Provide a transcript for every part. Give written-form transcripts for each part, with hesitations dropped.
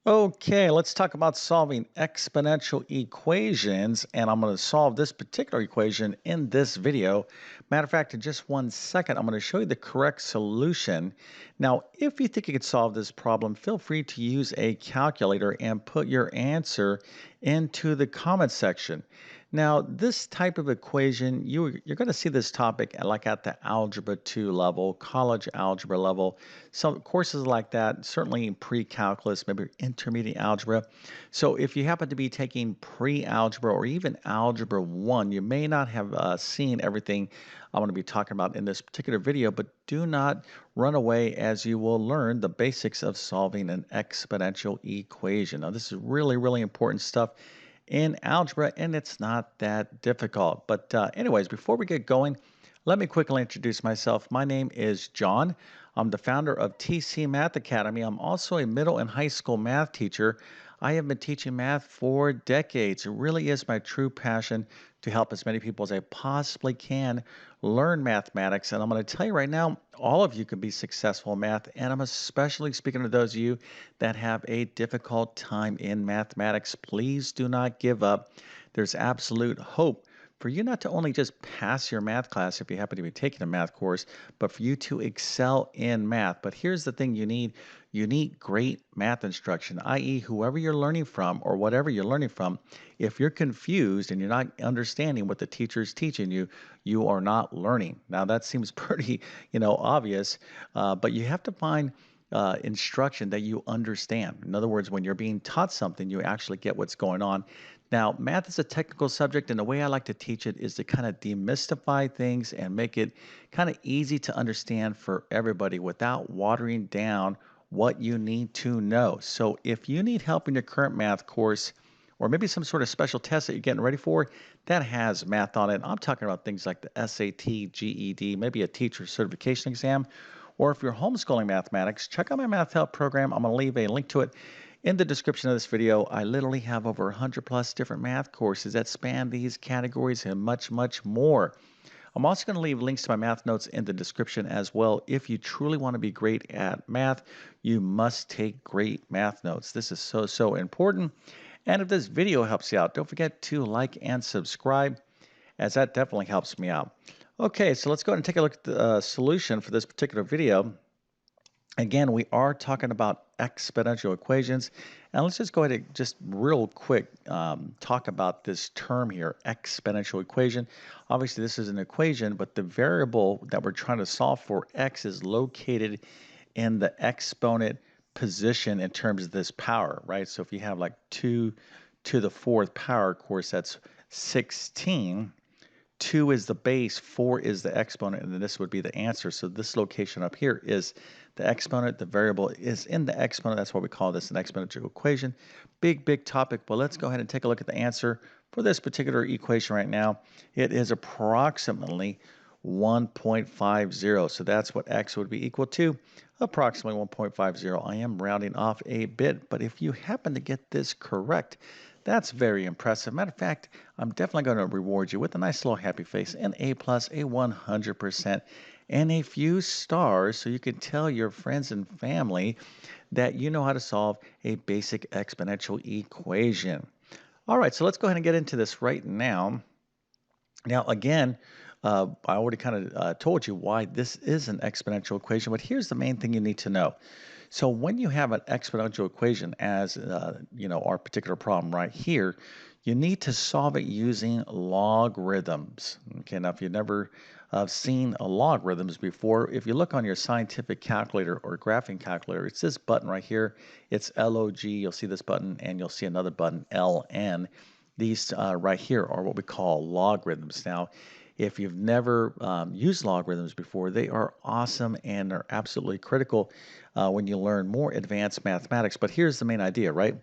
Okay, let's talk about solving exponential equations, and I'm going to solve this particular equation in this video. Matter of fact, in just 1 second, I'm going to show you the correct solution. Now, if you think you could solve this problem, feel free to use a calculator and put your answer into the comment section. Now, this type of equation, you're going to see this topic like at the Algebra 2 level, college algebra level, some courses like that, certainly in pre-calculus, maybe intermediate algebra. So if you happen to be taking pre-algebra or even algebra 1, you may not have seen everything I'm going to be talking about in this particular video, but do not run away as you will learn the basics of solving an exponential equation. Now, this is really, really important stuff in algebra, and it's not that difficult. But anyways, before we get going, let me quickly introduce myself. My name is John. I'm the founder of TC Math Academy. I'm also a middle and high school math teacher. I have been teaching math for decades. It really is my true passion to help as many people as I possibly can learn mathematics. And I'm going to tell you right now, all of you can be successful in math. And I'm especially speaking to those of you that have a difficult time in mathematics. Please do not give up. There's absolute hope for you not to only just pass your math class if you happen to be taking a math course, but for you to excel in math. But here's the thing you need great math instruction, i.e., whoever you're learning from or whatever you're learning from. If you're confused and you're not understanding what the teacher's teaching you, you are not learning. Now, that seems pretty, obvious, but you have to find instruction that you understand. In other words, when you're being taught something, you actually get what's going on. Now, math is a technical subject, and the way I like to teach it is to kind of demystify things and make it kind of easy to understand for everybody without watering down what you need to know. So, if you need help in your current math course, or maybe some sort of special test that you're getting ready for that has math on it, I'm talking about things like the SAT, GED, maybe a teacher certification exam, or if you're homeschooling mathematics, check out my math help program. I'm going to leave a link to it in the description of this video. I literally have over 100 plus different math courses that span these categories and much, much more. I'm also going to leave links to my math notes in the description as well. If you truly want to be great at math, you must take great math notes. This is so, so important. And if this video helps you out, don't forget to like and subscribe, as that definitely helps me out. Okay, so let's go ahead and take a look at the solution for this particular video. Again, we are talking about exponential equations. And let's just go ahead and just real quick talk about this term here, exponential equation. Obviously, this is an equation, but the variable that we're trying to solve for, x, is located in the exponent position in terms of this power, right? So if you have like 2 to the fourth power, of course, that's 16. 2 is the base, 4 is the exponent, and then this would be the answer. So this location up here is the exponent. The variable is in the exponent. That's why we call this an exponential equation. Big, big topic, but let's go ahead and take a look at the answer for this particular equation right now. It is approximately 1.50. So that's what x would be equal to, approximately 1.50. I am rounding off a bit, but if you happen to get this correct, that's very impressive. Matter of fact, I'm definitely going to reward you with a nice little happy face, an A plus, a 100%, and a few stars so you can tell your friends and family that you know how to solve a basic exponential equation. All right, so let's go ahead and get into this right now. Now, again, I already kind of told you why this is an exponential equation, but here's the main thing you need to know. So when you have an exponential equation, as our particular problem right here, you need to solve it using logarithms. Okay, now if you've never seen logarithms before, if you look on your scientific calculator or graphing calculator, it's this button right here. It's log. You'll see this button, and you'll see another button, ln. These right here are what we call logarithms. Now, if you've never used logarithms before, they are awesome and are absolutely critical when you learn more advanced mathematics. But here's the main idea, right?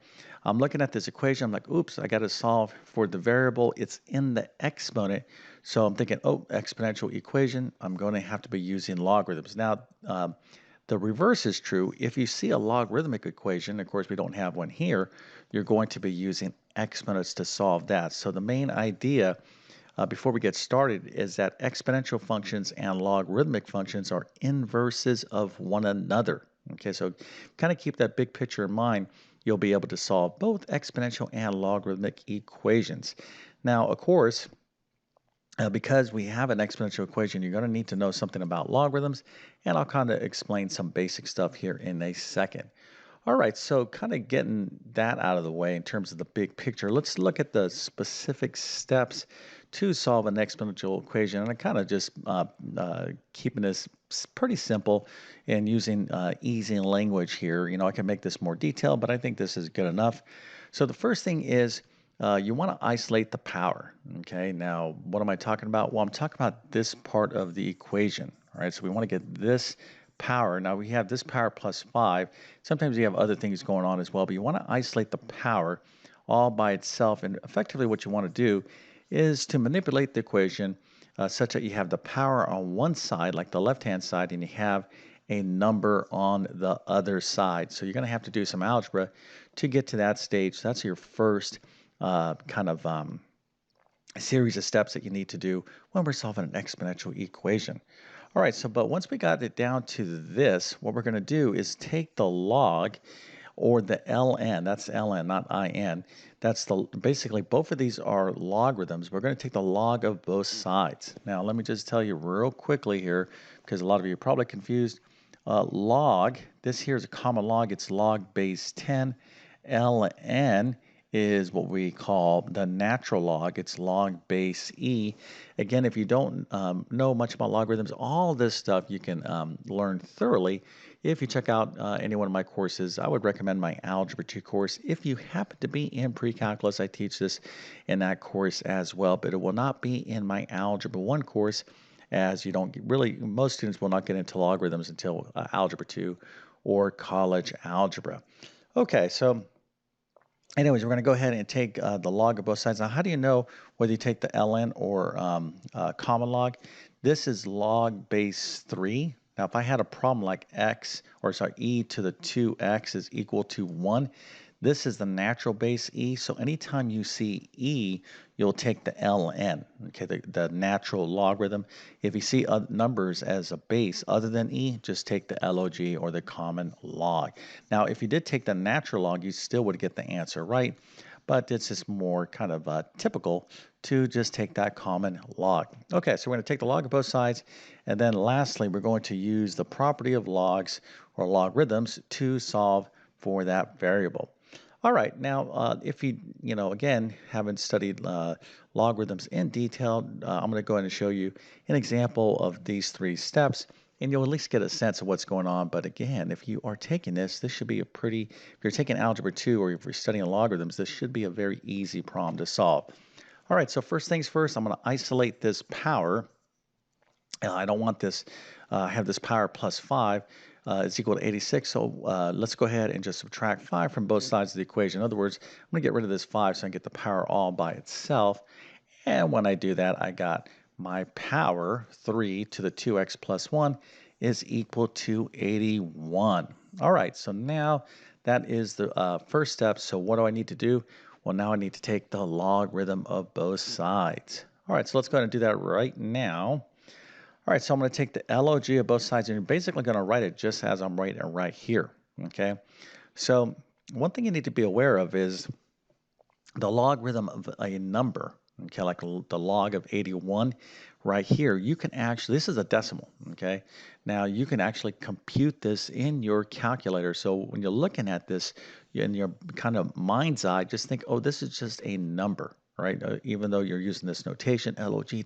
I'm looking at this equation. I'm like, oops, I got to solve for the variable. It's in the exponent. So I'm thinking, oh, exponential equation. I'm going to have to be using logarithms. Now, the reverse is true. If you see a logarithmic equation, of course, we don't have one here, you're going to be using exponents to solve that. So the main idea before we get started is that exponential functions and logarithmic functions are inverses of one another. Okay, so kind of keep that big picture in mind. You'll be able to solve both exponential and logarithmic equations. Now, of course, because we have an exponential equation, you're going to need to know something about logarithms, and I'll kind of explain some basic stuff here in a second. All right, so kind of getting that out of the way in terms of the big picture, let's look at the specific steps to solve an exponential equation. And I kind of just keeping this pretty simple and using easy language here. I can make this more detailed, but I think this is good enough. So the first thing is you want to isolate the power. Okay, now what am I talking about? Well, I'm talking about this part of the equation. All right, so we want to get this power. Now we have this power plus 5. Sometimes you have other things going on as well, but you want to isolate the power all by itself. And effectively what you want to do is to manipulate the equation such that you have the power on one side, like the left-hand side, and you have a number on the other side. So you're going to have to do some algebra to get to that stage. So that's your first kind of a series of steps that you need to do when we're solving an exponential equation. All right, so but once we got it down to this, what we're going to do is take the log or the ln, that's ln, not in. That's basically both of these are logarithms. We're going to take the log of both sides. Now, let me just tell you real quickly here, because a lot of you are probably confused. Log, this here is a common log. It's log base 10. ln is what we call the natural log. It's log base e. Again, if you don't know much about logarithms, all this stuff you can learn thoroughly if you check out any one of my courses. I would recommend my Algebra 2 course. If you happen to be in pre-calculus, I teach this in that course as well, but it will not be in my Algebra 1 course, as you don't really, most students will not get into logarithms until Algebra 2 or college algebra. Okay, so anyways, we're going to go ahead and take the log of both sides. Now, how do you know whether you take the ln or common log? This is log base 3. Now, if I had a problem like e to the 2x is equal to 1, this is the natural base e. So anytime you see e, you'll take the ln, okay, the natural logarithm. If you see numbers as a base other than e, just take the log or the common log. Now, if you did take the natural log, you still would get the answer right, but it's just more kind of typical to just take that common log. Okay, so we're going to take the log of both sides, and then lastly, we're going to use the property of logs or logarithms to solve for that variable. All right, now if you again, haven't studied logarithms in detail, I'm going to go ahead and show you an example of these 3 steps, and you'll at least get a sense of what's going on. But again, if you are taking this should be if you're taking Algebra 2 or if you're studying logarithms, this should be a very easy problem to solve. All right, so first things first, I'm going to isolate this power. I don't want this, have this power plus 5 is equal to 86. So let's go ahead and just subtract 5 from both sides of the equation. In other words, I'm going to get rid of this 5 so I can get the power all by itself. And when I do that, I got my power, 3 to the 2x plus 1, is equal to 81. All right, so now that is the first step. So what do I need to do? Well, now I need to take the logarithm of both sides. All right, so let's go ahead and do that right now. All right, so I'm going to take the log of both sides, and you're basically going to write it just as I'm writing it right here, okay? So one thing you need to be aware of is the logarithm of a number, okay, like the log of 81 right here. You can actually, this is a decimal, okay? Now you can actually compute this in your calculator. So when you're looking at this in your kind of mind's eye, just think, oh, this is just a number, right? Even though you're using this notation, log, you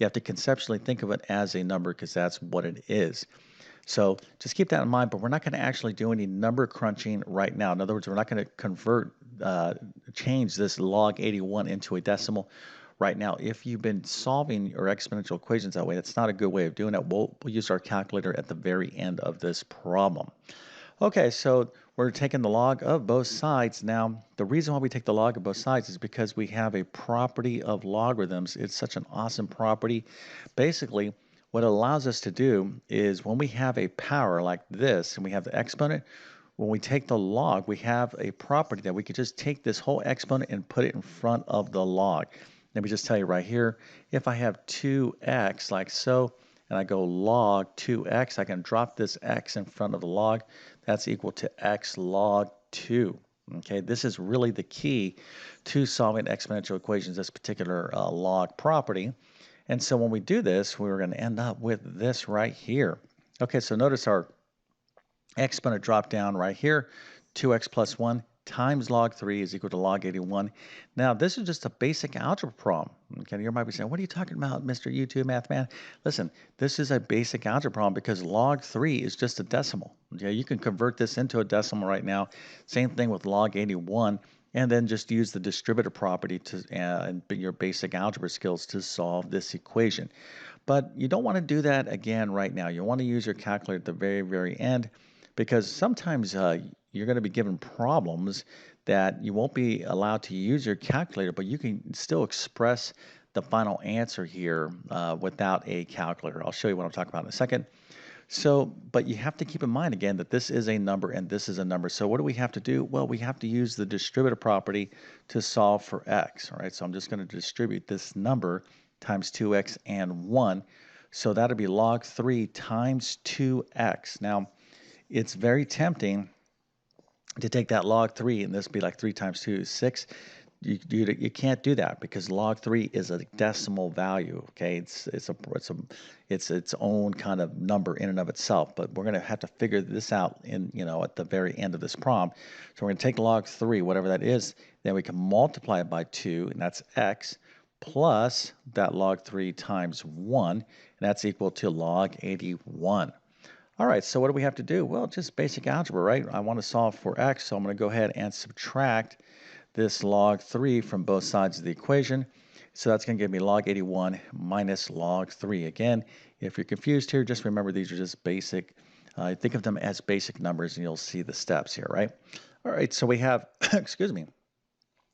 have to conceptually think of it as a number because that's what it is. So just keep that in mind, but we're not going to actually do any number crunching right now. In other words, we're not going to change this log 81 into a decimal right now. If you've been solving your exponential equations that way, that's not a good way of doing it. We'll use our calculator at the very end of this problem. Okay, so we're taking the log of both sides. Now, the reason why we take the log of both sides is because we have a property of logarithms. It's such an awesome property. Basically, what it allows us to do is when we have a power like this and we have the exponent, when we take the log, we have a property that we could just take this whole exponent and put it in front of the log. Let me just tell you right here, if I have 2x like so, and I go log 2x, I can drop this x in front of the log. That's equal to x log 2. Okay, this is really the key to solving exponential equations, this particular log property. And so when we do this, we're going to end up with this right here. Okay, so notice our exponent drop down right here, 2x plus 1 times log 3 is equal to log 81. Now, this is just a basic algebra problem. Okay, you might be saying, what are you talking about, Mr. YouTube Math Man? Listen, this is a basic algebra problem because log 3 is just a decimal. Okay, you can convert this into a decimal right now. Same thing with log 81, and then just use the distributive property to and your basic algebra skills to solve this equation. But you don't want to do that again right now. You want to use your calculator at the very, very end, because sometimes you're going to be given problems that you won't be allowed to use your calculator, but you can still express the final answer here without a calculator. I'll show you what I'm talking about in a second. So, but you have to keep in mind again that this is a number and this is a number. So what do we have to do? Well, we have to use the distributive property to solve for x. All right, so I'm just going to distribute this number times 2x and 1. So that'll be log 3 times 2x. Now, it's very tempting to take that log 3 and this be like 3 times 2 is 6. You can't do that because log 3 is a decimal value. Okay, it's its own kind of number in and of itself. But we're going to have to figure this out in at the very end of this problem. So we're going to take log 3, whatever that is, then we can multiply it by 2, and that's x, plus that log 3 times 1, and that's equal to log 81. All right, so what do we have to do? Well, just basic algebra, right? I want to solve for x, so I'm going to go ahead and subtract this log 3 from both sides of the equation. So that's going to give me log 81 minus log 3. Again, if you're confused here, just remember these are just basic. Think of them as basic numbers, and you'll see the steps here, right? All right, so we have, excuse me,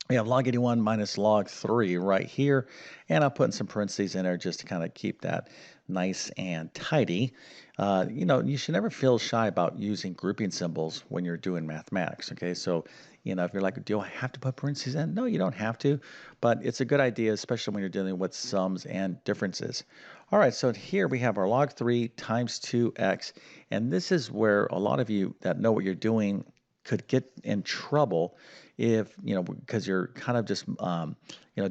we have log 81 minus log 3 right here, and I'll put in some parentheses in there just to kind of keep that nice and tidy. You should never feel shy about using grouping symbols when you're doing mathematics, okay? So, if you're like, do I have to put parentheses in? No, you don't have to, but it's a good idea, especially when you're dealing with sums and differences. All right, so here we have our log 3 times 2x, and this is where a lot of you that know what you're doing could get in trouble if, because you're kind of just,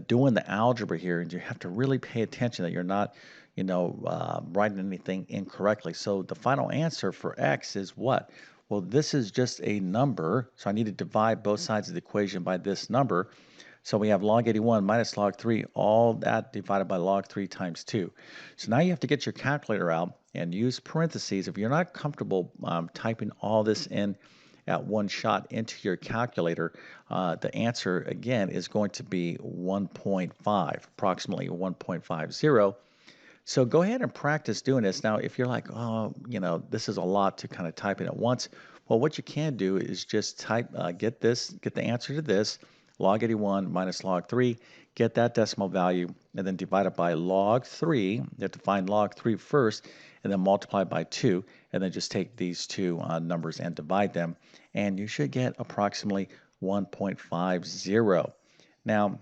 doing the algebra here, and you have to really pay attention that you're not, writing anything incorrectly. So the final answer for x is what? Well, this is just a number, so I need to divide both sides of the equation by this number. So we have log 81 minus log 3, all that divided by log 3 times 2. So now you have to get your calculator out and use parentheses. If you're not comfortable typing all this in at one shot into your calculator, the answer, again, is going to be 1.5, approximately 1.50. So go ahead and practice doing this. Now, if you're like, oh, this is a lot to kind of type in at once, well, what you can do is just type, get the answer to this, log 81 minus log 3, get that decimal value, and then divide it by log 3. You have to find log 3 first, and then multiply by 2, and then just take these two numbers and divide them, and you should get approximately 1.50. Now,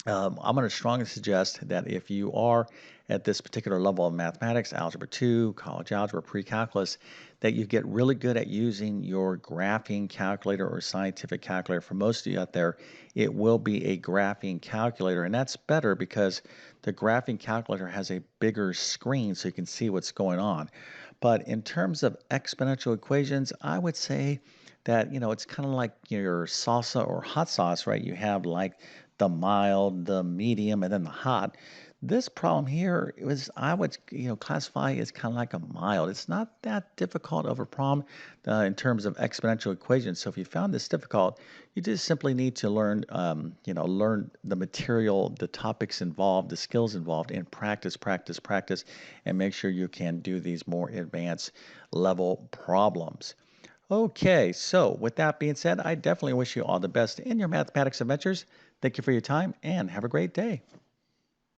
I'm going to strongly suggest that if you are at this particular level of mathematics, Algebra 2, College Algebra, Pre-Calculus, that you get really good at using your graphing calculator or scientific calculator. For most of you out there, it will be a graphing calculator, and that's better because the graphing calculator has a bigger screen so you can see what's going on. But in terms of exponential equations, I would say that, it's kind of like your salsa or hot sauce, right? You have like the mild, the medium, and then the hot. This problem here I would, classify as kind of like a mild. It's not that difficult of a problem in terms of exponential equations. So if you found this difficult, you just simply need to learn, learn the material, the topics involved, the skills involved, and practice, practice, practice, and make sure you can do these more advanced level problems. Okay, so with that being said, I definitely wish you all the best in your mathematics adventures. Thank you for your time and have a great day.